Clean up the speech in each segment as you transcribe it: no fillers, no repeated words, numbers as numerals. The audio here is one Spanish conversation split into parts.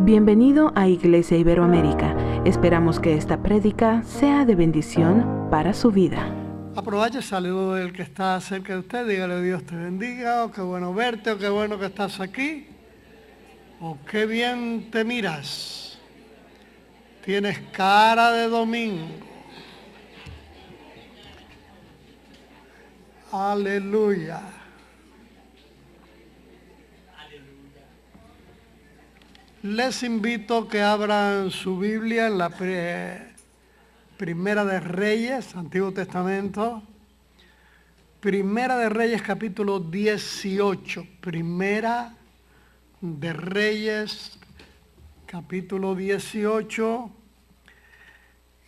Bienvenido a Iglesia Iberoamérica. Esperamos que esta prédica sea de bendición para su vida. Aproveche, saludo del que está cerca de usted, dígale Dios te bendiga, o qué bueno verte, o qué bueno que estás aquí, o qué bien te miras. Tienes cara de domingo. Aleluya. Les invito a que abran su Biblia en la Primera de Reyes, Antiguo Testamento. Primera de Reyes, capítulo 18. Primera de Reyes, capítulo 18.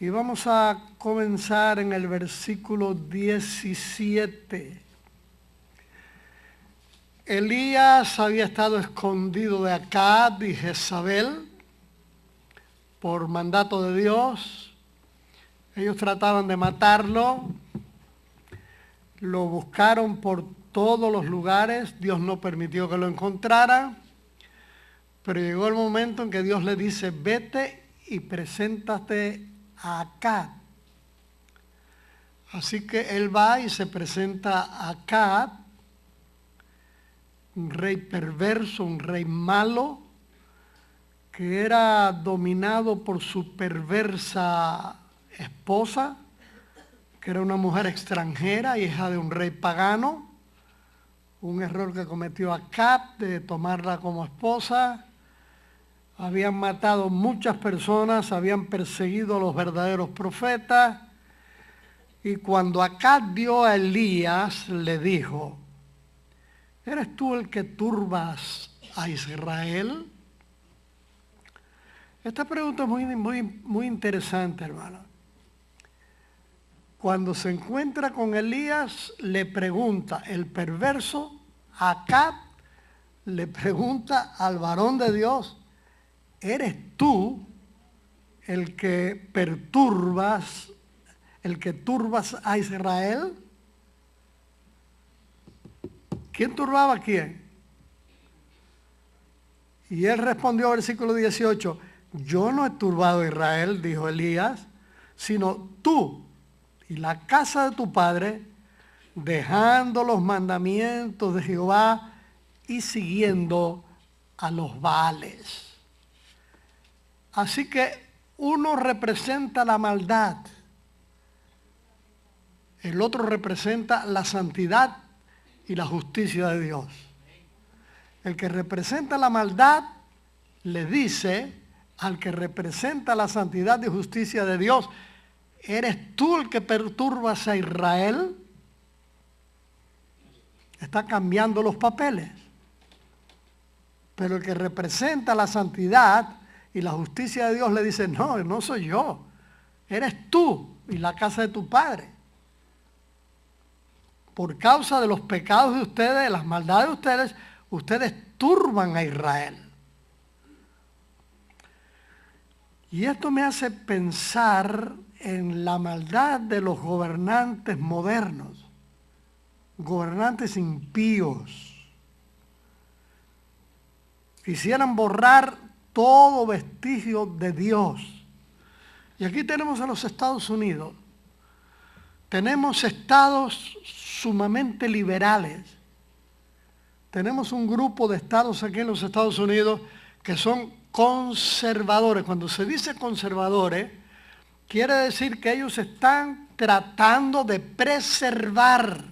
Y vamos a comenzar en el versículo 17. Elías había estado escondido de Acab y Jezabel por mandato de Dios. Ellos trataban de matarlo, lo buscaron por todos los lugares, Dios no permitió que lo encontraran, pero llegó el momento en que Dios le dice, vete y preséntate a Acab. Así que él va y se presenta a Acab, un rey perverso, un rey malo, que era dominado por su perversa esposa, que era una mujer extranjera, hija de un rey pagano, un error que cometió Acab de tomarla como esposa. Habían matado muchas personas, habían perseguido a los verdaderos profetas, y cuando Acab vio a Elías, le dijo, ¿eres tú el que turbas a Israel? Esta pregunta es muy interesante, hermano. Cuando se encuentra con Elías, le pregunta, el perverso Acab le pregunta al varón de Dios, ¿eres tú el que turbas a Israel? ¿Quién turbaba a quién? Y él respondió, versículo 18, yo no he turbado a Israel, dijo Elías, sino tú y la casa de tu padre, dejando los mandamientos de Jehová y siguiendo a los Baales. Así que uno representa la maldad, el otro representa la santidad y la justicia de Dios. El que representa la maldad le dice al que representa la santidad y justicia de Dios, ¿eres tú el que perturbas a Israel? Está cambiando los papeles. Pero el que representa la santidad y la justicia de Dios le dice, no soy yo, eres tú y la casa de tu padre. Por causa de los pecados de ustedes, de las maldades de ustedes, ustedes turban a Israel. Y esto me hace pensar en la maldad de los gobernantes modernos, gobernantes impíos. Quisieran borrar todo vestigio de Dios. Y aquí tenemos a los Estados Unidos. Tenemos estados sumamente liberales. Tenemos un grupo de estados aquí en los Estados Unidos que son conservadores. Cuando se dice conservadores, quiere decir que ellos están tratando de preservar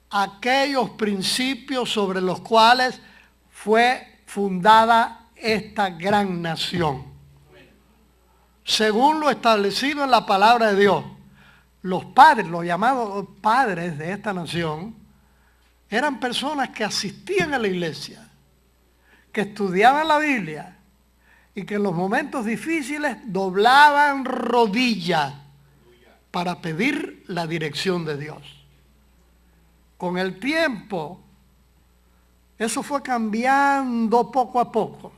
aquellos principios sobre los cuales fue fundada esta gran nación. Según lo establecido en la palabra de Dios, los padres, los llamados padres de esta nación, eran personas que asistían a la iglesia, que estudiaban la Biblia y que en los momentos difíciles doblaban rodillas para pedir la dirección de Dios. Con el tiempo, eso fue cambiando poco a poco,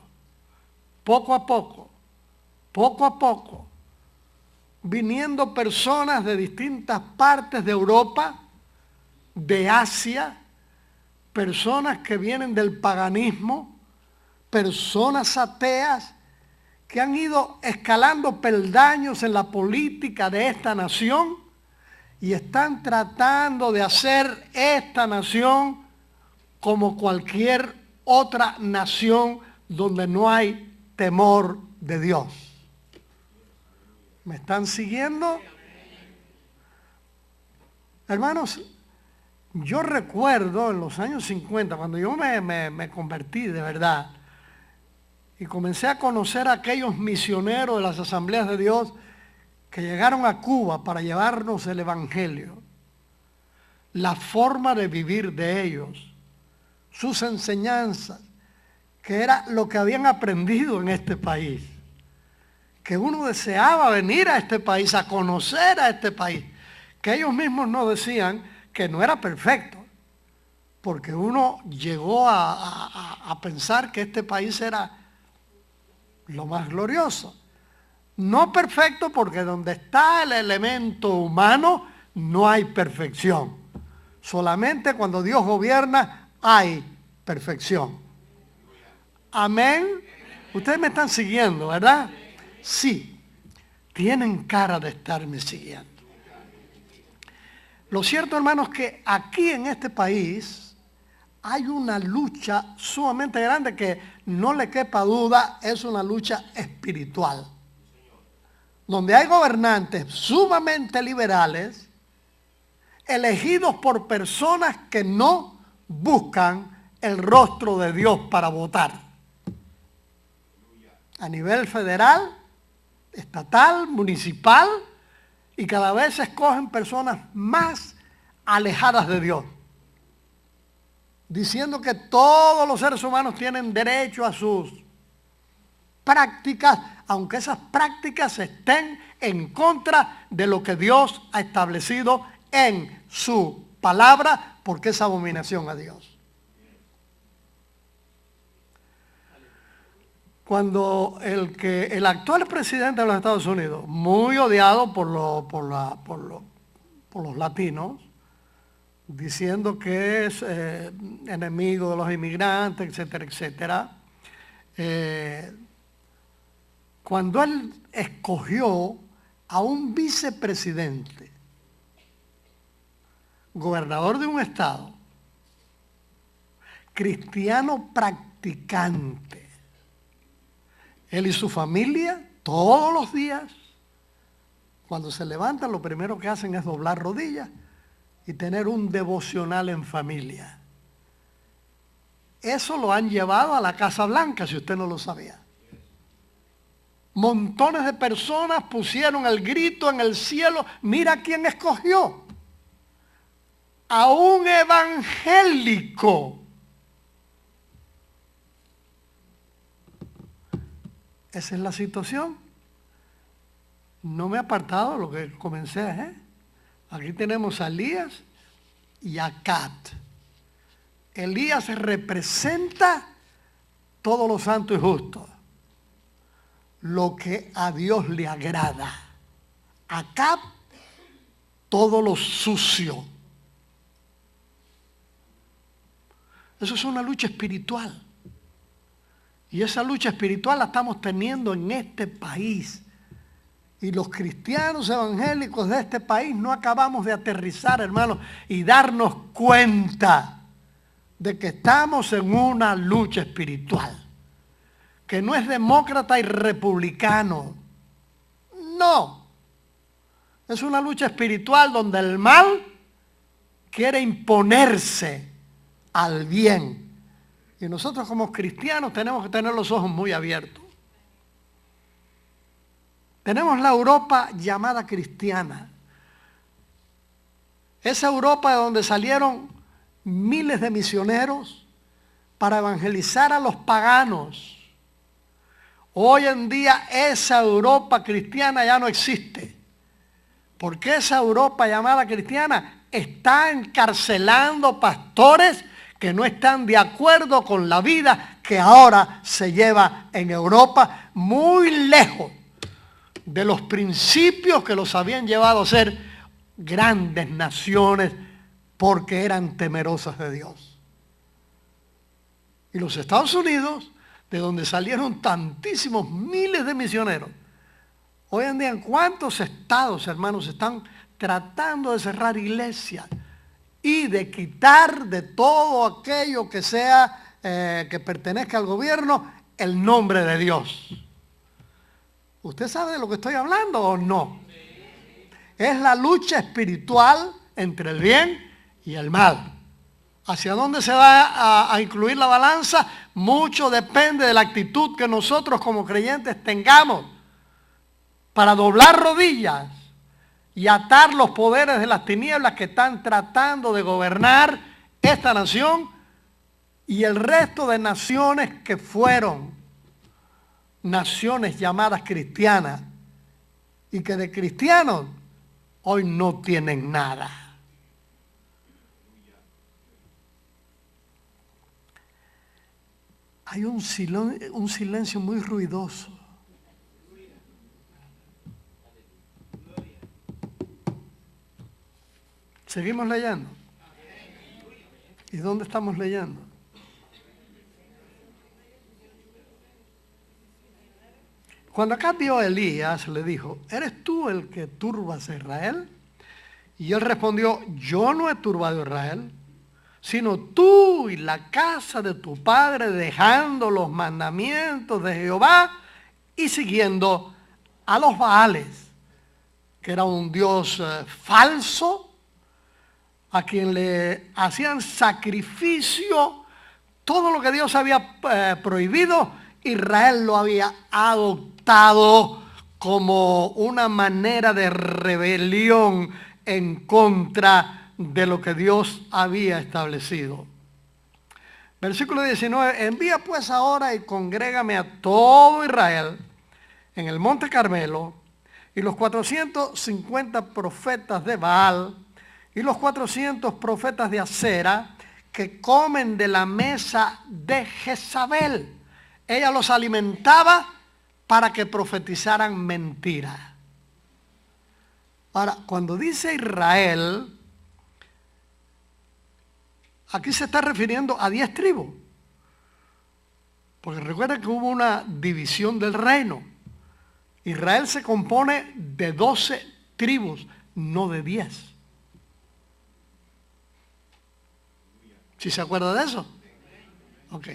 viniendo personas de distintas partes de Europa, de Asia, personas que vienen del paganismo, personas ateas que han ido escalando peldaños en la política de esta nación y están tratando de hacer esta nación como cualquier otra nación donde no hay temor de Dios. ¿Me están siguiendo? Hermanos, yo recuerdo en los años 50, cuando yo me convertí de verdad, y comencé a conocer a aquellos misioneros de las Asambleas de Dios que llegaron a Cuba para llevarnos el Evangelio, la forma de vivir de ellos, sus enseñanzas, que era lo que habían aprendido en este país, que uno deseaba venir a este país, a conocer a este país, que ellos mismos nos decían que no era perfecto, porque uno llegó a pensar que este país era lo más glorioso. No perfecto porque donde está el elemento humano no hay perfección. Solamente cuando Dios gobierna hay perfección. Amén. Ustedes me están siguiendo, ¿verdad? Sí, tienen cara de estarme siguiendo. Lo cierto, hermanos, que aquí en este país hay una lucha sumamente grande que no le quepa duda, es una lucha espiritual. Donde hay gobernantes sumamente liberales, elegidos por personas que no buscan el rostro de Dios para votar. A nivel federal, estatal, municipal, y cada vez se escogen personas más alejadas de Dios, diciendo que todos los seres humanos tienen derecho a sus prácticas, aunque esas prácticas estén en contra de lo que Dios ha establecido en su palabra, porque es abominación a Dios. Cuando el actual presidente de los Estados Unidos, muy odiado por los latinos, diciendo que es enemigo de los inmigrantes, etcétera, etcétera, cuando él escogió a un vicepresidente, gobernador de un estado, cristiano practicante, él y su familia, todos los días, cuando se levantan, lo primero que hacen es doblar rodillas y tener un devocional en familia. Eso lo han llevado a la Casa Blanca, si usted no lo sabía. Montones de personas pusieron el grito en el cielo. Mira quién escogió. A un evangélico. Esa es la situación. No me he apartado de lo que comencé, Aquí tenemos a Elías y a Acab. Elías representa todo lo santo y justo, lo que a Dios le agrada. Acab, todo lo sucio. Eso es una lucha espiritual. Y esa lucha espiritual la estamos teniendo en este país. Y los cristianos evangélicos de este país no acabamos de aterrizar, hermanos, y darnos cuenta de que estamos en una lucha espiritual. Que no es demócrata y republicano. No. Es una lucha espiritual donde el mal quiere imponerse al bien. Y nosotros como cristianos tenemos que tener los ojos muy abiertos. Tenemos la Europa llamada cristiana. Esa Europa de donde salieron miles de misioneros para evangelizar a los paganos. Hoy en día esa Europa cristiana ya no existe. Porque esa Europa llamada cristiana está encarcelando pastores que no están de acuerdo con la vida que ahora se lleva en Europa, muy lejos de los principios que los habían llevado a ser grandes naciones porque eran temerosas de Dios. Y los Estados Unidos de donde salieron tantísimos miles de misioneros. Hoy en día, ¿en cuántos estados, hermanos, están tratando de cerrar iglesias y de quitar de todo aquello que sea, que pertenezca al gobierno, el nombre de Dios? ¿Usted sabe de lo que estoy hablando o no? Es la lucha espiritual entre el bien y el mal. ¿Hacia dónde se va a incluir la balanza? Mucho depende de la actitud que nosotros como creyentes tengamos para doblar rodillas y atar los poderes de las tinieblas que están tratando de gobernar esta nación y el resto de naciones que fueron naciones llamadas cristianas y que de cristianos hoy no tienen nada. Hay un silencio muy ruidoso. Seguimos leyendo. ¿Y dónde estamos leyendo? Cuando acá vio a Elías, le dijo: ¿eres tú el que turbas a Israel? Y él respondió: yo no he turbado a Israel, sino tú y la casa de tu padre, dejando los mandamientos de Jehová y siguiendo a los Baales, que era un dios falso, a quien le hacían sacrificio. Todo lo que Dios había prohibido, Israel lo había adoptado como una manera de rebelión en contra de lo que Dios había establecido. Versículo 19: envía pues ahora y congrégame a todo Israel en el monte Carmelo, y los 450 profetas de Baal y los 400 profetas de Acera, que comen de la mesa de Jezabel. Ella los alimentaba para que profetizaran mentira. Ahora, cuando dice Israel, aquí se está refiriendo a 10 tribus. Porque recuerden que hubo una división del reino. Israel se compone de 12 tribus, no de 10. ¿Sí se acuerda de eso? Ok.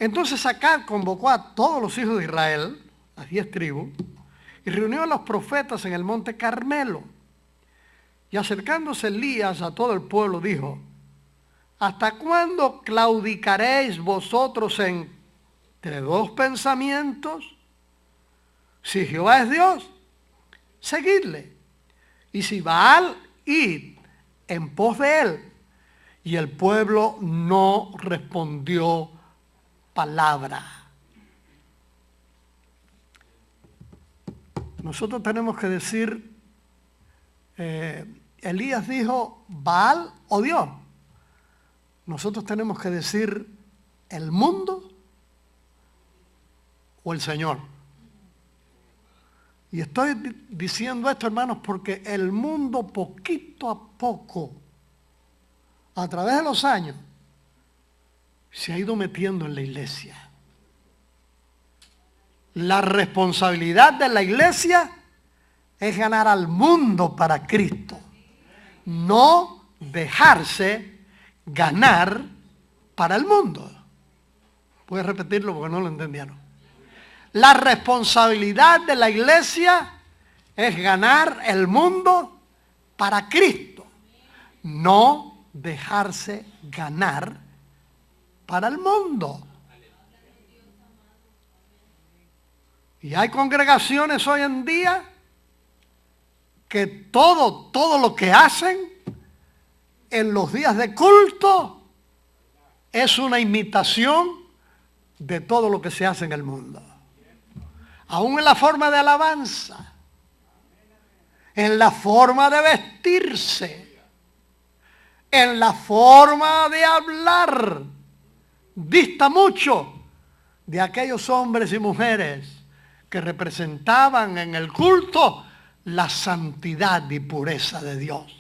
Entonces Acab convocó a todos los hijos de Israel, a 10 tribus, y reunió a los profetas en el monte Carmelo. Y acercándose Elías a todo el pueblo, dijo: ¿hasta cuándo claudicaréis vosotros entre dos pensamientos? Si Jehová es Dios, seguidle. Y si Baal, id en pos de él. Y el pueblo no respondió palabra. Nosotros tenemos que decir, Elías dijo Baal o Dios. Nosotros tenemos que decir el mundo o el Señor. Y estoy diciendo esto, hermanos, porque el mundo poquito a poco, a través de los años, se ha ido metiendo en la iglesia. La responsabilidad de la iglesia es ganar al mundo para Cristo, no dejarse ganar para el mundo. Voy a repetirlo porque no lo entendieron. La responsabilidad de la iglesia es ganar el mundo para Cristo, no dejarse ganar para el mundo. Y hay congregaciones hoy en día que todo lo que hacen en los días de culto es una imitación de todo lo que se hace en el mundo. Aún en la forma de alabanza, en la forma de vestirse, en la forma de hablar, dista mucho de aquellos hombres y mujeres que representaban en el culto la santidad y pureza de Dios.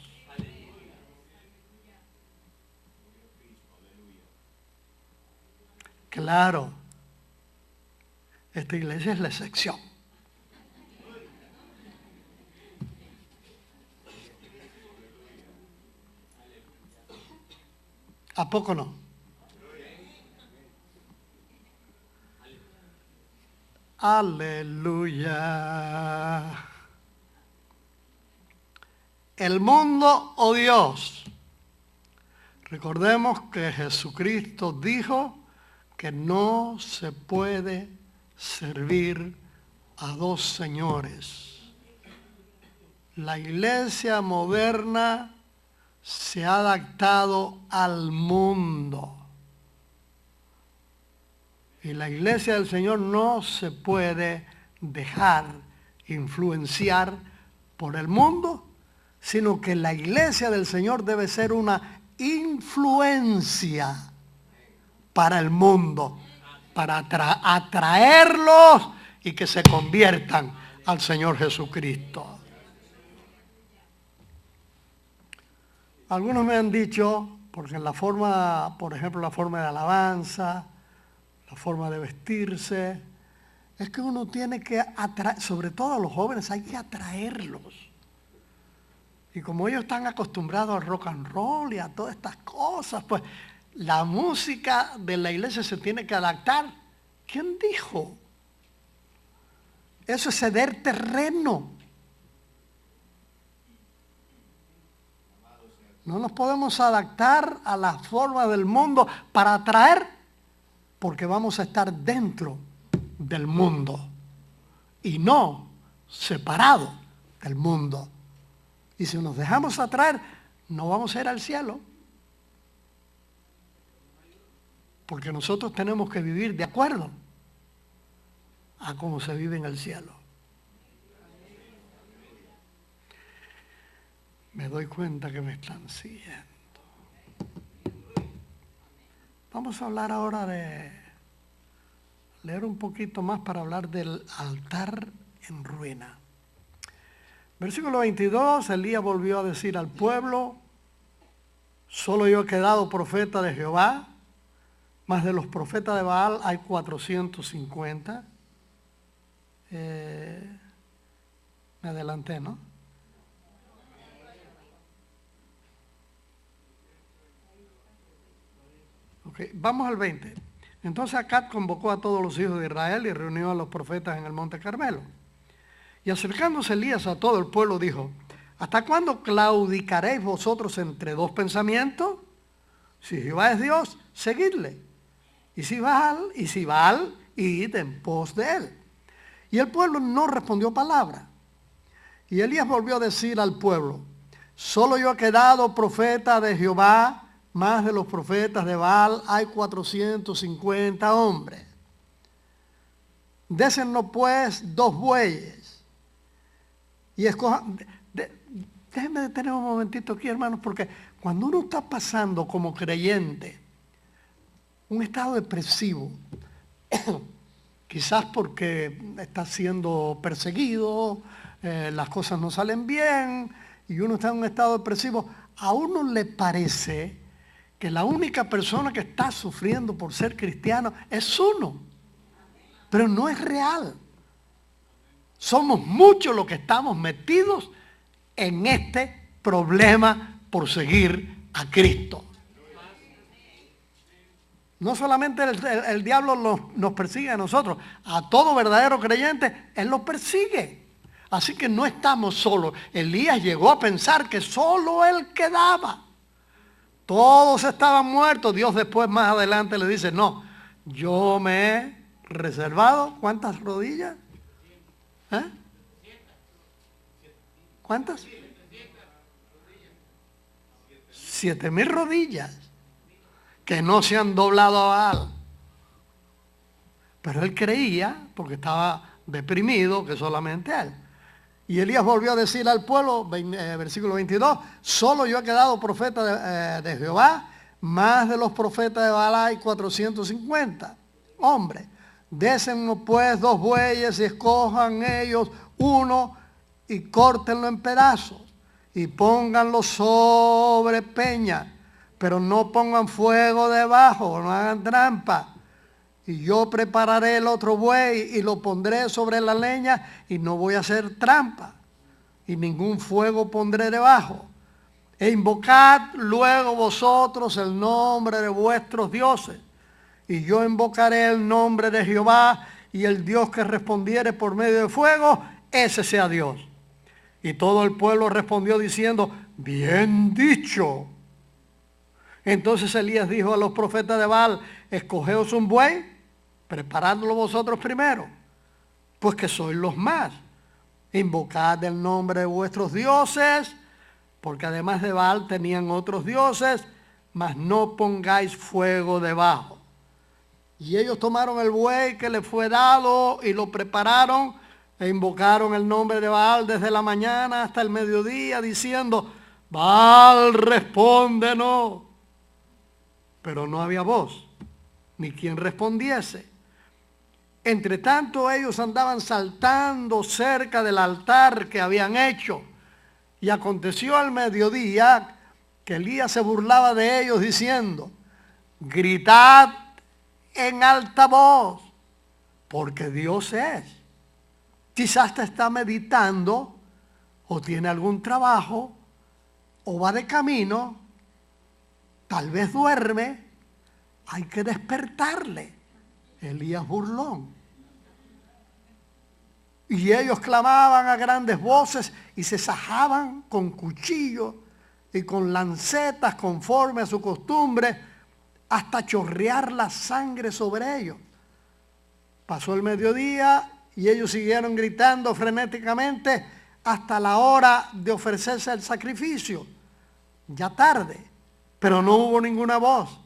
Claro, esta iglesia es la excepción. ¿A poco no? Aleluya. El mundo o Dios. Recordemos que Jesucristo dijo que no se puede servir a dos señores. La iglesia moderna se ha adaptado al mundo. Y la iglesia del Señor no se puede dejar influenciar por el mundo, sino que la iglesia del Señor debe ser una influencia para el mundo, para atraerlos y que se conviertan al Señor Jesucristo. Algunos me han dicho, porque en la forma, por ejemplo, la forma de alabanza, la forma de vestirse, es que uno tiene que atraer, sobre todo a los jóvenes, hay que atraerlos. Y como ellos están acostumbrados al rock and roll y a todas estas cosas, pues la música de la iglesia se tiene que adaptar. ¿Quién dijo? Eso es ceder terreno. No nos podemos adaptar a la forma del mundo para atraer, porque vamos a estar dentro del mundo y no separados del mundo. Y si nos dejamos atraer, no vamos a ir al cielo. Porque nosotros tenemos que vivir de acuerdo a cómo se vive en el cielo. Me doy cuenta que me están siguiendo. Vamos a hablar ahora leer un poquito más para hablar del altar en ruina. Versículo 22, Elías volvió a decir al pueblo, solo yo he quedado profeta de Jehová, más de los profetas de Baal hay 450. Me adelanté, ¿no? Okay, vamos al 20. Entonces Acab convocó a todos los hijos de Israel y reunió a los profetas en el monte Carmelo. Y acercándose Elías a todo el pueblo dijo, ¿hasta cuándo claudicaréis vosotros entre dos pensamientos? Si Jehová es Dios, seguidle. Y si Baal, id en pos de él. Y el pueblo no respondió palabra. Y Elías volvió a decir al pueblo, solo yo he quedado profeta de Jehová, más de los profetas de Baal hay 450 hombres. Désennos pues 2 bueyes. Y escojan. Déjenme detener un momentito aquí, hermanos, porque cuando uno está pasando como creyente un estado depresivo, quizás porque está siendo perseguido, las cosas no salen bien, y uno está en un estado depresivo, a uno le parece que la única persona que está sufriendo por ser cristiano es uno. Pero no es real. Somos muchos los que estamos metidos en este problema por seguir a Cristo. No solamente el diablo nos persigue a nosotros, a todo verdadero creyente, él lo persigue. Así que no estamos solos. Elías llegó a pensar que solo él quedaba. Todos estaban muertos. Dios después, más adelante, le dice, no, yo me he reservado, ¿cuántas rodillas? ¿Cuántas? 7,000 rodillas que no se han doblado a Baal. Pero él creía, porque estaba deprimido, que solamente él. Y Elías volvió a decir al pueblo, versículo 22, solo yo he quedado profeta de Jehová, más de los profetas de Baal hay 450 hombres. Désennos pues 2 bueyes y escojan ellos uno y córtenlo en pedazos y pónganlo sobre peña, pero no pongan fuego debajo, no hagan trampa. y yo prepararé el otro buey y lo pondré sobre la leña y no voy a hacer trampa y ningún fuego pondré debajo. E invocad luego vosotros el nombre de vuestros dioses y yo invocaré el nombre de Jehová y el Dios que respondiere por medio de fuego, ese sea Dios. Y todo el pueblo respondió diciendo, bien dicho. Entonces Elías dijo a los profetas de Baal, escogeos un buey, preparadlo vosotros primero, pues que sois los más. Invocad el nombre de vuestros dioses, porque además de Baal tenían otros dioses, mas no pongáis fuego debajo. Y ellos tomaron el buey que les fue dado y lo prepararon e invocaron el nombre de Baal desde la mañana hasta el mediodía, diciendo, Baal, respóndenos. Pero no había voz, ni quien respondiese. Entre tanto ellos andaban saltando cerca del altar que habían hecho. Y aconteció al mediodía que Elías se burlaba de ellos diciendo, gritad en alta voz, porque Dios es. Quizás te está meditando, o tiene algún trabajo, o va de camino, tal vez duerme, hay que despertarle. Elías burlón. Y ellos clamaban a grandes voces y se sajaban con cuchillos y con lancetas conforme a su costumbre, hasta chorrear la sangre sobre ellos. Pasó el mediodía y ellos siguieron gritando frenéticamente hasta la hora de ofrecerse el sacrificio. Ya tarde, pero no hubo ninguna voz,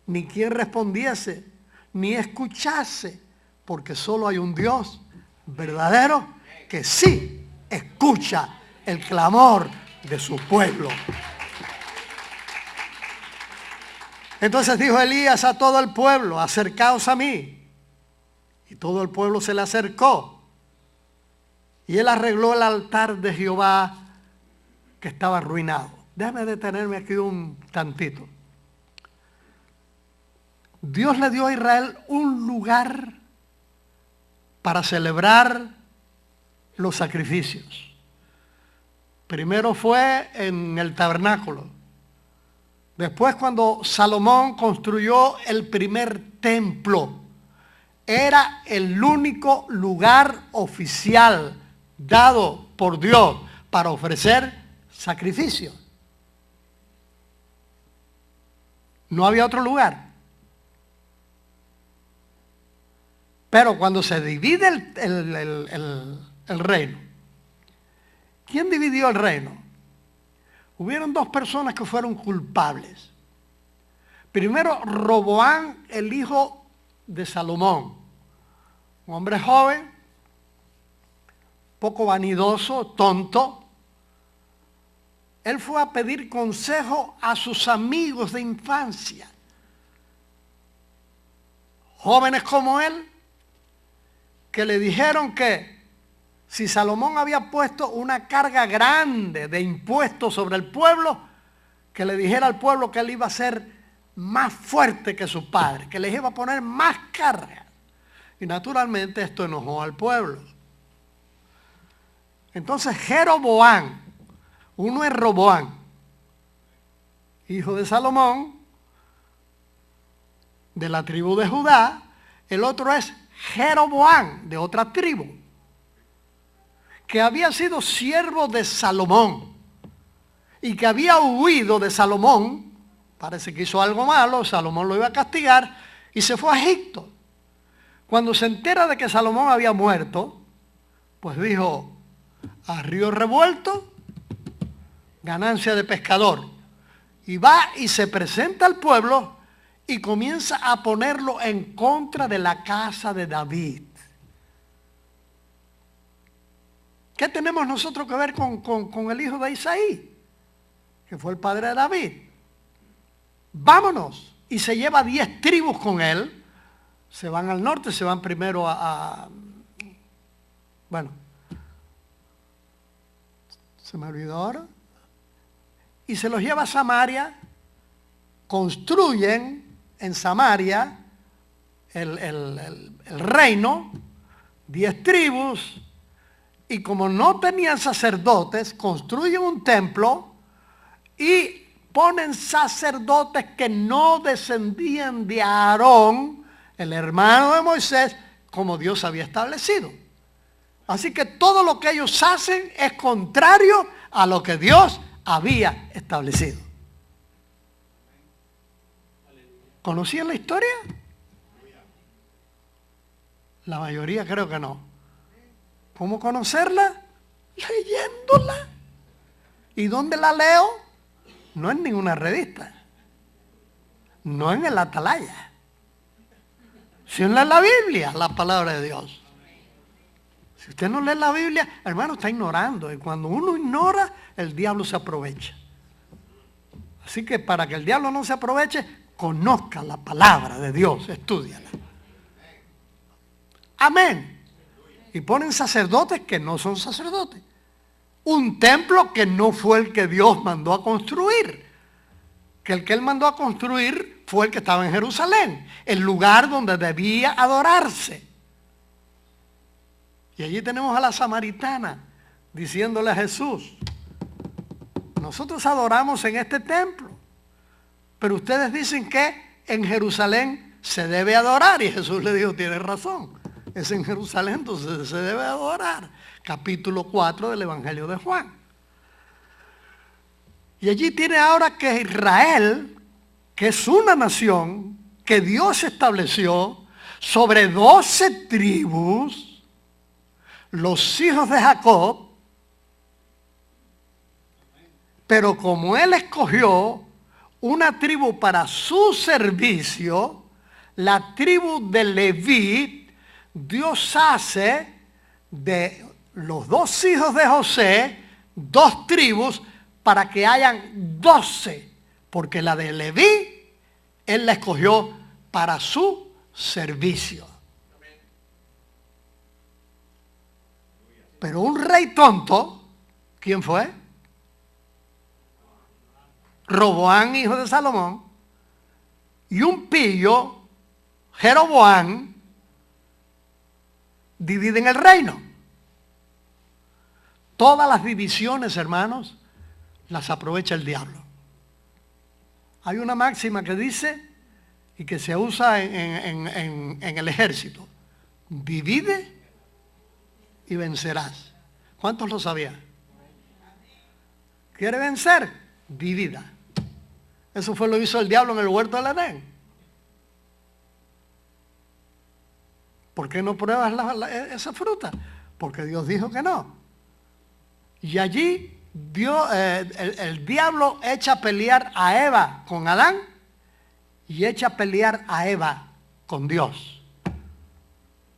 ni quien respondiese, ni escuchase, porque solo hay un Dios verdadero que sí escucha el clamor de su pueblo. Entonces dijo Elías a todo el pueblo, acercaos a mí. Y todo el pueblo se le acercó. Y él arregló el altar de Jehová que estaba arruinado. Déjame detenerme aquí un tantito. Dios le dio a Israel un lugar para celebrar los sacrificios. Primero fue en el tabernáculo. Después, cuando Salomón construyó el primer templo, era el único lugar oficial dado por Dios para ofrecer sacrificios. No había otro lugar. Pero cuando se divide el reino, ¿quién dividió el reino? Hubieron dos personas que fueron culpables. Primero, Roboán, el hijo de Salomón, un hombre joven, poco vanidoso, tonto. Él fue a pedir consejo a sus amigos de infancia, jóvenes como él, que le dijeron que si Salomón había puesto una carga grande de impuestos sobre el pueblo, que le dijera al pueblo que él iba a ser más fuerte que su padre, que les iba a poner más carga. Y naturalmente esto enojó al pueblo. Entonces Jeroboam, uno es Roboán, hijo de Salomón, de la tribu de Judá, el otro es Jeroboam, de otra tribu, que había sido siervo de Salomón y que había huido de Salomón. Parece que hizo algo malo, Salomón lo iba a castigar y se fue a Egipto. Cuando se entera de que Salomón había muerto, pues dijo, a río revuelto, ganancia de pescador. Y va y se presenta al pueblo y comienza a ponerlo en contra de la casa de David. ¿Qué tenemos nosotros que ver con el hijo de Isaí, que fue el padre de David? Vámonos. Y se lleva 10 tribus con él. Se van al norte, se van primero bueno, se me olvidó ahora. Y se los lleva a Samaria. Construyen en Samaria el reino, 10 tribus, y como no tenían sacerdotes, construyen un templo y ponen sacerdotes que no descendían de Aarón, el hermano de Moisés, como Dios había establecido. Así que todo lo que ellos hacen es contrario a lo que Dios había establecido. ¿Conocían la historia? La mayoría creo que no. ¿Cómo conocerla? Leyéndola. ¿Y dónde la leo? No en ninguna revista. No en el Atalaya. Sino en la Biblia, la palabra de Dios. Si usted no lee la Biblia, hermano, está ignorando. Y cuando uno ignora, el diablo se aprovecha. Así que para que el diablo no se aproveche, conozca la palabra de Dios, estúdiala. Amén. Y ponen sacerdotes que no son sacerdotes. Un templo que no fue el que Dios mandó a construir. Que el que Él mandó a construir fue el que estaba en Jerusalén, el lugar donde debía adorarse. Y allí tenemos a la samaritana diciéndole a Jesús: nosotros adoramos en este templo, pero ustedes dicen que en Jerusalén se debe adorar. Y Jesús le dijo: tienes razón. Es en Jerusalén, entonces se debe adorar. Capítulo 4 del Evangelio de Juan. Y allí tiene ahora que Israel, que es una nación que Dios estableció sobre 12 tribus, los hijos de Jacob, pero como Él escogió una tribu para su servicio, la tribu de Leví, Dios hace de los 2 hijos de José 2 tribus para que hayan 12, porque la de Leví Él la escogió para su servicio. Pero un rey tonto, ¿quién fue? Roboán, hijo de Salomón, y un pillo, Jeroboán, dividen el reino. Todas las divisiones, hermanos, las aprovecha el diablo. Hay una máxima que dice, y que se usa en el ejército: divide y vencerás. ¿Cuántos lo sabían? ¿Quiere vencer? Divida. Eso fue lo que hizo el diablo en el huerto del Edén. ¿Por qué no pruebas esa fruta? Porque Dios dijo que no. Y allí el diablo echa a pelear a Eva con Adán y echa a pelear a Eva con Dios.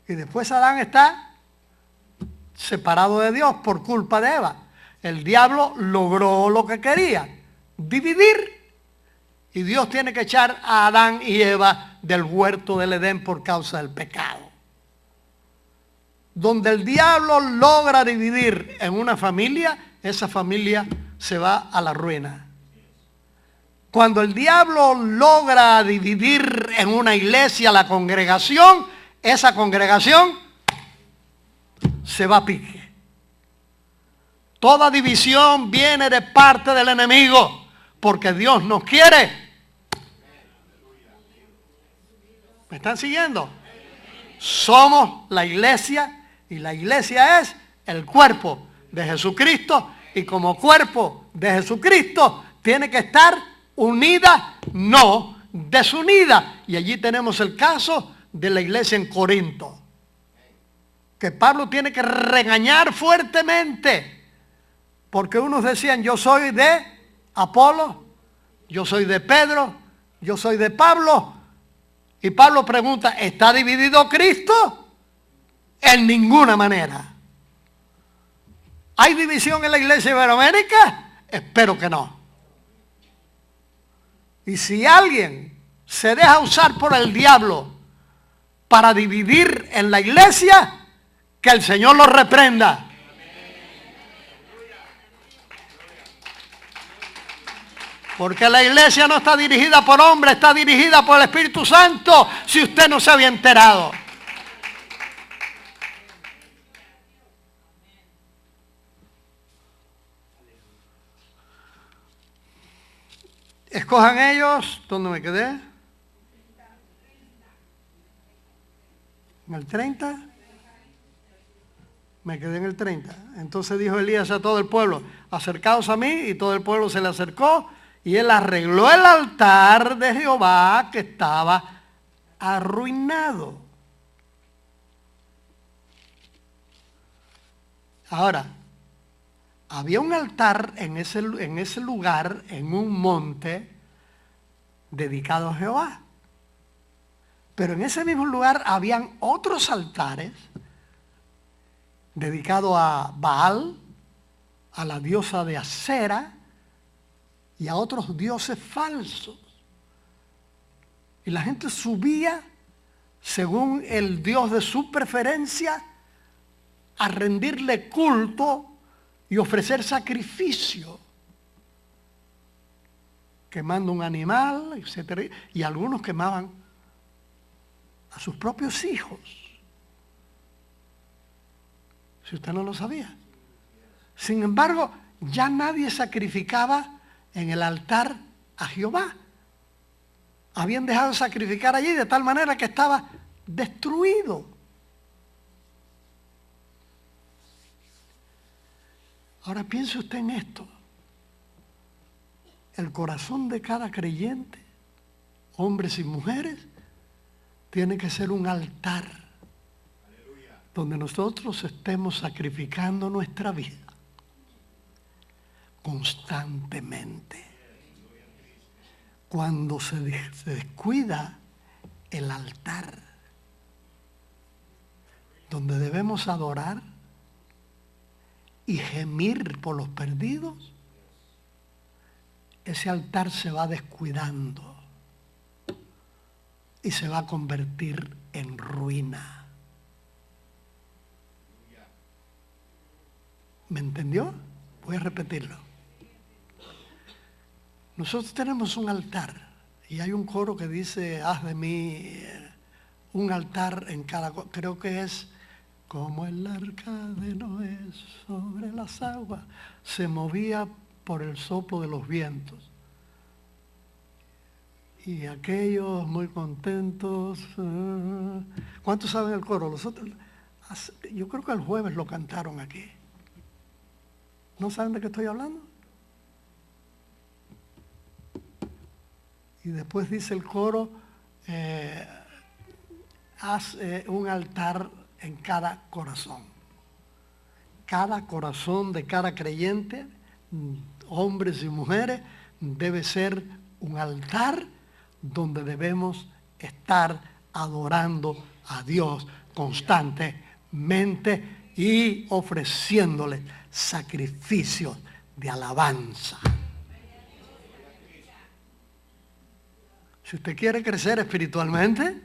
Y después Adán está separado de Dios por culpa de Eva. El diablo logró lo que quería: dividir. Y Dios tiene que echar a Adán y Eva del huerto del Edén por causa del pecado. Donde el diablo logra dividir en una familia, esa familia se va a la ruina. Cuando el diablo logra dividir en una iglesia, la congregación, esa congregación se va a pique. Toda división viene de parte del enemigo, porque Dios nos quiere. ¿Me están siguiendo? Somos la iglesia. Y la iglesia es el cuerpo de Jesucristo. Y como cuerpo de Jesucristo tiene que estar unida, no desunida. Y allí tenemos el caso de la iglesia en Corinto, que Pablo tiene que regañar fuertemente. Porque unos decían: yo soy de Apolo, yo soy de Pedro, yo soy de Pablo. Y Pablo pregunta: ¿está dividido Cristo? En ninguna manera. ¿Hay división en la iglesia iberoamérica? Espero que no. Y si alguien se deja usar por el diablo para dividir en la iglesia, que el Señor lo reprenda. Porque la iglesia no está dirigida por hombres, está dirigida por el Espíritu Santo, si usted no se había enterado. Escojan ellos, ¿dónde me quedé? ¿En el 30? Me quedé en el 30. Entonces dijo Elías a todo el pueblo, acercaos a mí, y todo el pueblo se le acercó, y él arregló el altar de Jehová que estaba arruinado. Ahora, había un altar en ese lugar, en un monte, dedicado a Jehová. Pero en ese mismo lugar habían otros altares dedicados a Baal, a la diosa de Acera y a otros dioses falsos. Y la gente subía según el dios de su preferencia a rendirle culto y ofrecer sacrificio, quemando un animal, etc. Y algunos quemaban a sus propios hijos, si usted no lo sabía. Sin embargo, ya nadie sacrificaba en el altar a Jehová. Habían dejado de sacrificar allí de tal manera que estaba destruido. Ahora piense usted en esto. El corazón de cada creyente, hombres y mujeres, tiene que ser un altar donde nosotros estemos sacrificando nuestra vida constantemente. Cuando se descuida el altar donde debemos adorar y gemir por los perdidos, ese altar se va descuidando y se va a convertir en ruina. ¿Me entendió? Voy a repetirlo. Nosotros tenemos un altar y hay un coro que dice, haz de mí un altar en cada... Creo que es como el arca de Noé sobre las aguas, se movía por el soplo de los vientos. Y aquellos muy contentos. ¿Cuántos saben el coro? Los otros, yo creo que el jueves lo cantaron aquí. ¿No saben de qué estoy hablando? Y después dice el coro, haz un altar en cada corazón. Cada corazón de cada creyente, hombres y mujeres, debe ser un altar donde debemos estar adorando a Dios constantemente y ofreciéndole sacrificios de alabanza. Si usted quiere crecer espiritualmente,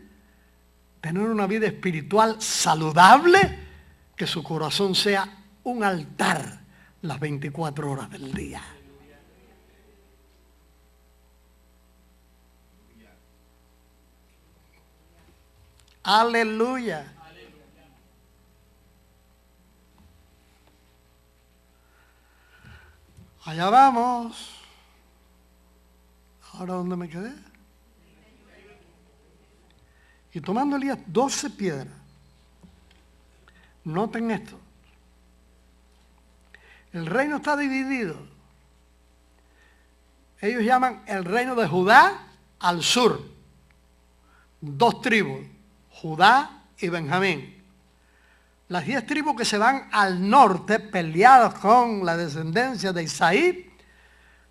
tener una vida espiritual saludable, que su corazón sea un altar las 24 horas del día. Aleluya. Allá vamos. ¿Ahora dónde me quedé? Y tomando Elías 12 piedras. Noten esto. El reino está dividido. Ellos llaman el reino de Judá al sur. 2 tribus, Judá y Benjamín. Las 10 tribus que se van al norte, peleadas con la descendencia de Isaí,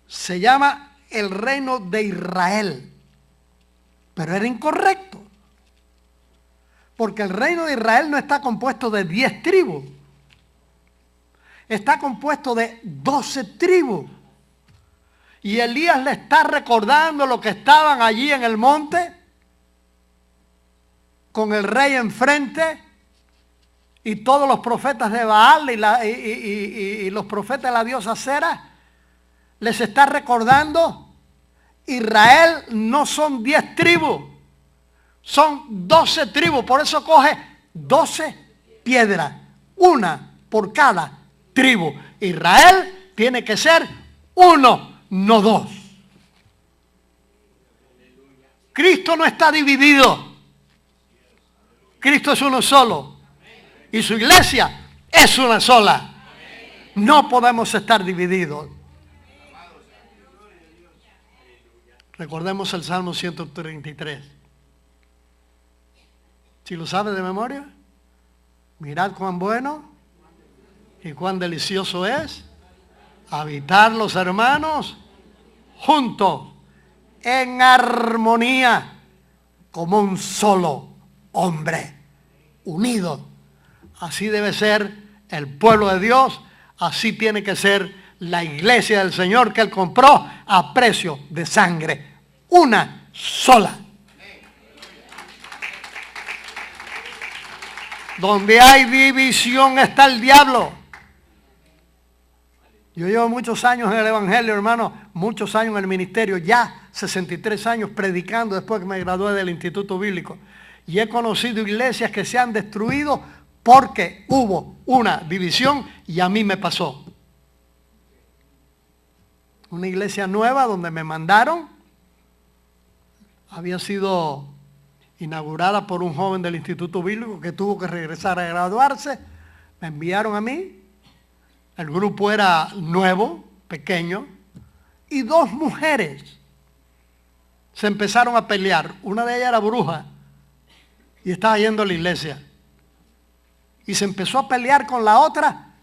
se llama el reino de Israel. Pero era incorrecto. Porque el reino de Israel no está compuesto de 10 tribus. Está compuesto de 12 tribus. Y Elías le está recordando lo que estaban allí en el monte, con el rey enfrente, y todos los profetas de Baal y los profetas de la diosa Acera. Les está recordando Israel no son 10 tribus, son 12 tribus. Por eso coge 12 piedras, una por cada tribu. Israel tiene que ser uno, no dos. Cristo no está dividido. Cristo es uno solo. Y su iglesia es una sola. No podemos estar divididos. Recordemos el Salmo 133. Si lo sabe de memoria, mirad cuán bueno y cuán delicioso es habitar los hermanos juntos, en armonía, como un solo hombre, unidos. Así debe ser el pueblo de Dios, así tiene que ser la iglesia del Señor que Él compró a precio de sangre. Una sola. Donde hay división está el diablo. Yo llevo muchos años en el Evangelio, hermano, muchos años en el ministerio, ya 63 años predicando después que me gradué del Instituto Bíblico. Y he conocido iglesias que se han destruido porque hubo una división y a mí me pasó. Una iglesia nueva donde me mandaron, había sido inaugurada por un joven del Instituto Bíblico que tuvo que regresar a graduarse. Me enviaron a mí. El grupo era nuevo, pequeño, y 2 mujeres se empezaron a pelear. Una de ellas era bruja y estaba yendo a la iglesia. Y se empezó a pelear con la otra,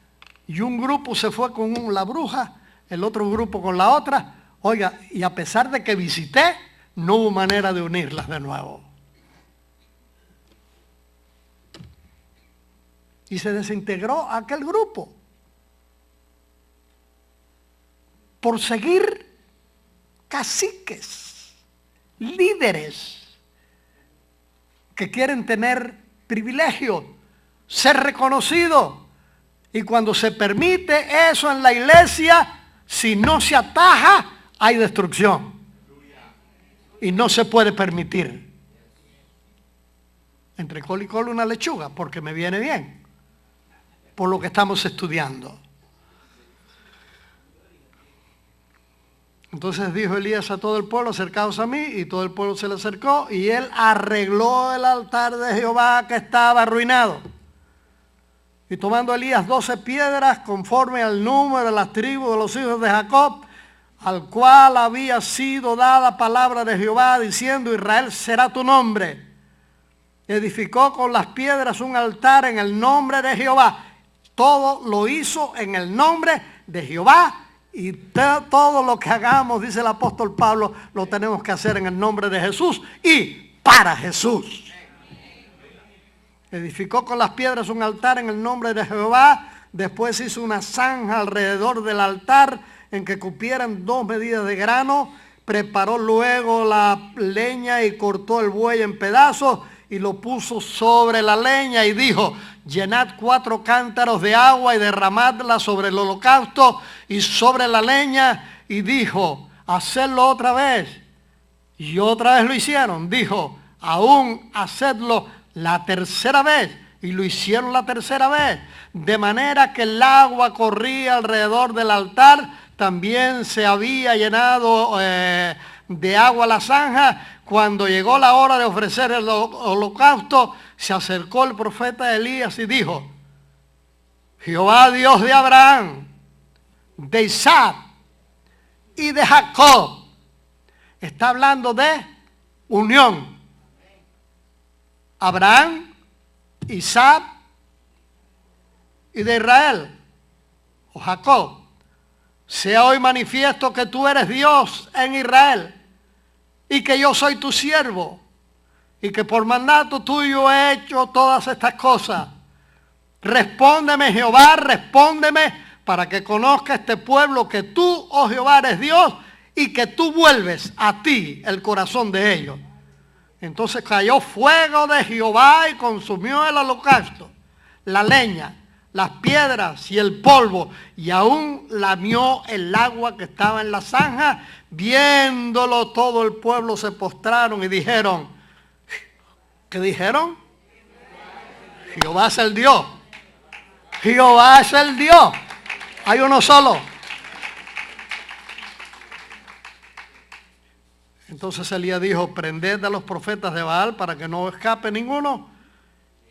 y un grupo se fue con la bruja, el otro grupo con la otra. Oiga, y a pesar de que visité, no hubo manera de unirlas de nuevo. Y se desintegró aquel grupo por seguir caciques, líderes que quieren tener privilegio, ser reconocidos. Y cuando se permite eso en la iglesia, si no se ataja, hay destrucción. Y no se puede permitir. Entre col y col una lechuga, porque me viene bien, por lo que estamos estudiando. Entonces dijo Elías a todo el pueblo: acercaos a mí, y todo el pueblo se le acercó, y él arregló el altar de Jehová que estaba arruinado. Y tomando Elías 12 piedras, conforme al número de las tribus de los hijos de Jacob, al cual había sido dada palabra de Jehová, diciendo: Israel será tu nombre. Edificó con las piedras un altar en el nombre de Jehová. Todo lo hizo en el nombre de Jehová. Y todo lo que hagamos, dice el apóstol Pablo, lo tenemos que hacer en el nombre de Jesús y para Jesús. Edificó con las piedras un altar en el nombre de Jehová. Después hizo una zanja alrededor del altar en que cupieran 2 medidas de grano. Preparó luego la leña y cortó el buey en pedazos y lo puso sobre la leña y dijo: llenad 4 cántaros de agua y derramadla sobre el holocausto y sobre la leña. Y dijo: hacedlo otra vez. Y otra vez lo hicieron. Dijo: aún hacedlo la tercera vez. Y lo hicieron la tercera vez. De manera que el agua corría alrededor del altar. También se había llenado de agua la zanja. Cuando llegó la hora de ofrecer el holocausto, se acercó el profeta Elías y dijo: Jehová, Dios de Abraham, de Isaac y de Jacob. Está hablando de unión. Abraham, Isaac y de Israel o Jacob. Sea hoy manifiesto que tú eres Dios en Israel y que yo soy tu siervo y que por mandato tuyo he hecho todas estas cosas. Respóndeme, Jehová, respóndeme, para que conozca este pueblo que tú, oh Jehová, eres Dios y que tú vuelves a ti el corazón de ellos. Entonces cayó fuego de Jehová y consumió el holocausto, la leña, las piedras y el polvo, y aún lamió el agua que estaba en la zanja. Viéndolo todo el pueblo se postraron y dijeron, ¿qué dijeron? Jehová es el Dios. Jehová es el Dios. Hay uno solo. Entonces Elías dijo, prended a los profetas de Baal para que no escape ninguno.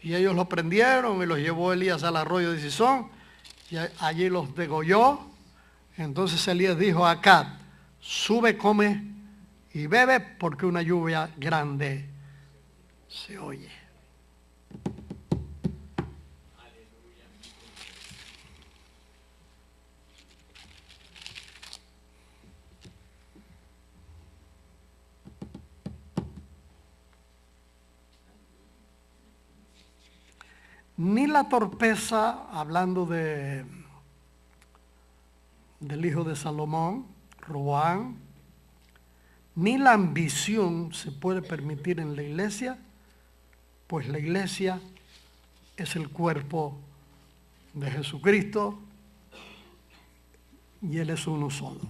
Y ellos los prendieron y los llevó Elías al arroyo de Sison y allí los degolló. Entonces Elías dijo a Acab, sube, come y bebe porque una lluvia grande se oye. Ni la torpeza, hablando del hijo de Salomón, Roboam, ni la ambición se puede permitir en la iglesia, pues la iglesia es el cuerpo de Jesucristo y Él es uno solo.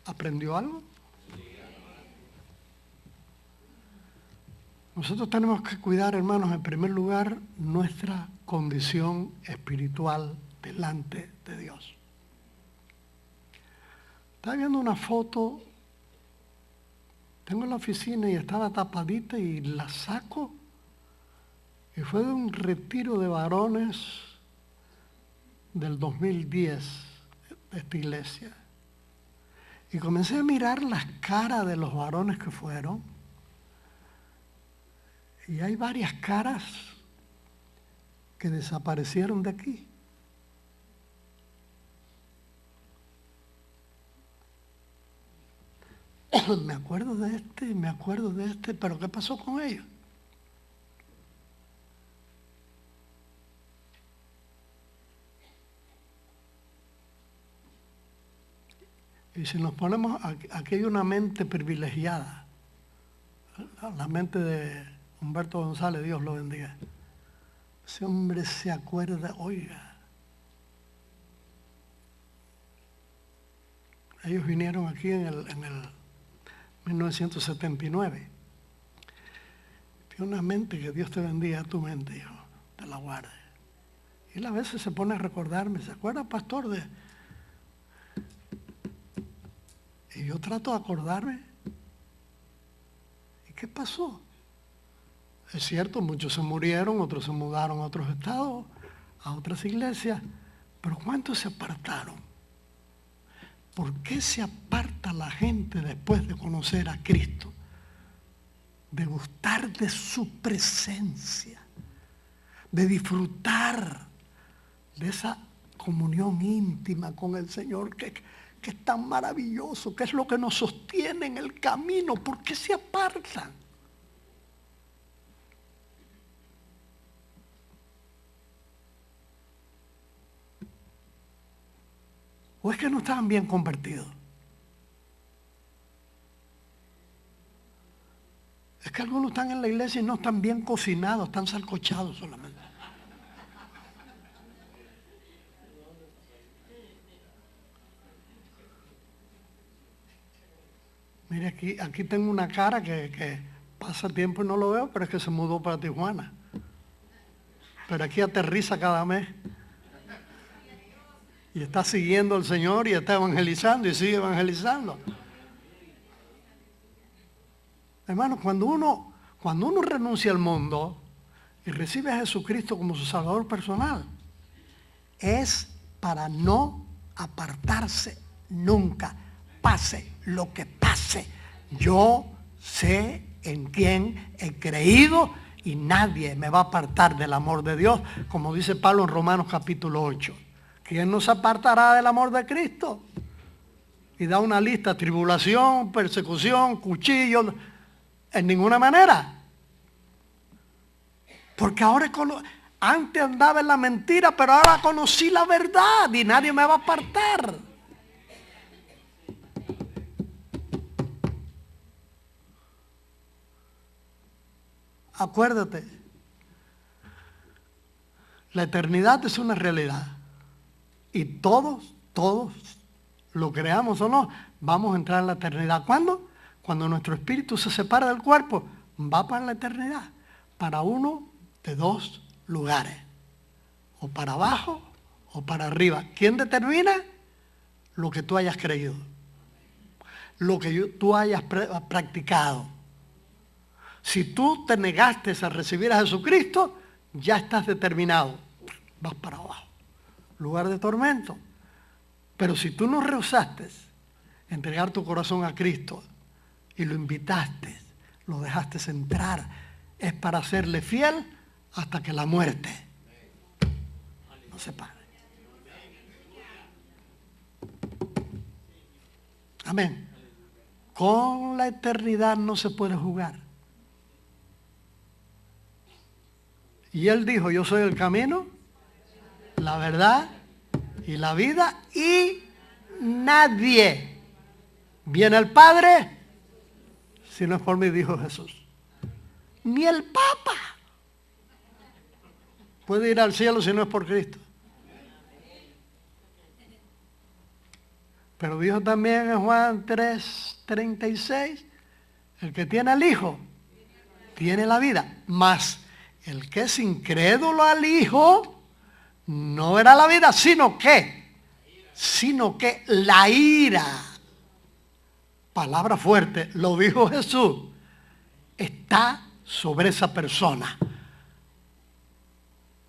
¿Aprendió algo? Nosotros tenemos que cuidar, hermanos, en primer lugar, nuestra condición espiritual delante de Dios. Estaba viendo una foto, tengo en la oficina y estaba tapadita y la saco, y fue de un retiro de varones del 2010 de esta iglesia. Y comencé a mirar las caras de los varones que fueron. Y hay varias caras que desaparecieron de aquí. Me acuerdo de este, pero ¿qué pasó con ellos? Y si nos ponemos, aquí hay una mente privilegiada, la mente de Humberto González, Dios lo bendiga. Ese hombre se acuerda, oiga, ellos vinieron aquí en el 1979. Tiene una mente que Dios te bendiga, tu mente, hijo, te la guarde. Y él a veces se pone a recordarme, ¿se acuerda, pastor, de...? Y yo trato de acordarme. ¿Y qué pasó? Es cierto, muchos se murieron, otros se mudaron a otros estados, a otras iglesias, pero ¿cuántos se apartaron? ¿Por qué se aparta la gente después de conocer a Cristo? De gustar de su presencia, de disfrutar de esa comunión íntima con el Señor que es tan maravilloso, que es lo que nos sostiene en el camino. ¿Por qué se apartan? ¿O es que no estaban bien convertidos? Es que algunos están en la iglesia y no están bien cocinados, están sancochados solamente. Mire, aquí tengo una cara que pasa tiempo y no lo veo, pero es que se mudó para Tijuana. Pero aquí aterriza cada mes. Y está siguiendo al Señor y está evangelizando y sigue evangelizando. Hermanos, cuando uno renuncia al mundo y recibe a Jesucristo como su Salvador personal, es para no apartarse nunca, pase lo que pase. Yo sé en quién he creído y nadie me va a apartar del amor de Dios, como dice Pablo en Romanos capítulo 8. ¿Quién nos apartará del amor de Cristo? Y da una lista: tribulación, persecución, cuchillo. En ninguna manera. Porque ahora antes andaba en la mentira, pero ahora conocí la verdad y nadie me va a apartar. acuérdate, la eternidad es una realidad. Y todos, lo creamos o no, vamos a entrar en la eternidad. ¿Cuándo? Cuando nuestro espíritu se separa del cuerpo, va para la eternidad, para uno de dos lugares, o para abajo o para arriba. ¿Quién determina? Lo que tú hayas creído, lo que tú hayas practicado. Si tú te negaste a recibir a Jesucristo, ya estás determinado, vas para abajo, lugar de tormento. Pero si tú no rehusaste entregar tu corazón a Cristo y lo invitaste, lo dejaste entrar, es para serle fiel hasta que la muerte nos separe. Amén. Con la eternidad no se puede jugar. Y Él dijo, yo soy el camino, la verdad y la vida, y nadie viene al Padre si no es por mí, dijo Jesús. Ni el Papa puede ir al cielo si no es por Cristo. Pero dijo también en Juan 3:36, el que tiene al Hijo, tiene la vida. Mas el que es incrédulo al Hijo, no verá la vida, sino que la ira. Palabra fuerte, lo dijo Jesús, está sobre esa persona.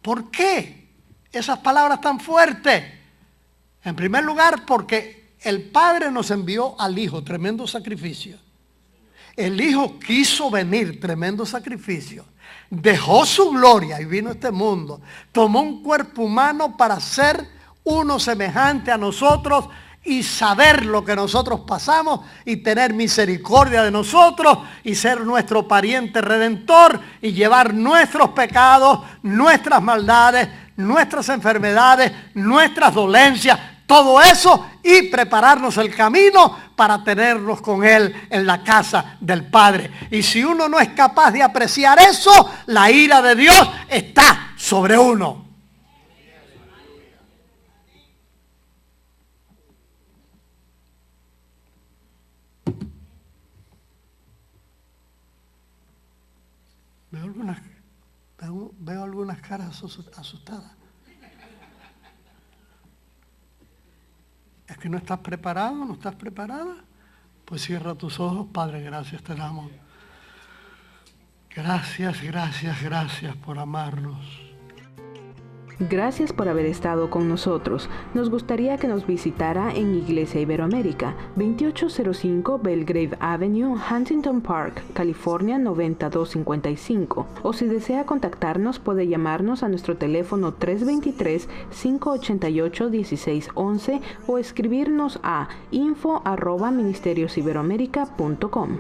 ¿Por qué esas palabras tan fuertes? En primer lugar, porque el Padre nos envió al Hijo, tremendo sacrificio. El Hijo quiso venir, tremendo sacrificio. Dejó su gloria y vino a este mundo. Tomó un cuerpo humano para ser uno semejante a nosotros y saber lo que nosotros pasamos y tener misericordia de nosotros y ser nuestro pariente redentor y llevar nuestros pecados, nuestras maldades, nuestras enfermedades, nuestras dolencias, todo eso, y prepararnos el camino para tenernos con Él en la casa del Padre. Y si uno no es capaz de apreciar eso, la ira de Dios está sobre uno. Veo algunas caras asustadas. ¿Es que no estás preparado? ¿No estás preparada? Pues cierra tus ojos. Padre, gracias te damos. Gracias por amarnos. Gracias por haber estado con nosotros. Nos gustaría que nos visitara en Iglesia Iberoamérica, 2805 Belgrave Avenue, Huntington Park, California 90255. O si desea contactarnos, puede llamarnos a nuestro teléfono 323-588-1611 o escribirnos a info@ministeriosiberoamerica.com.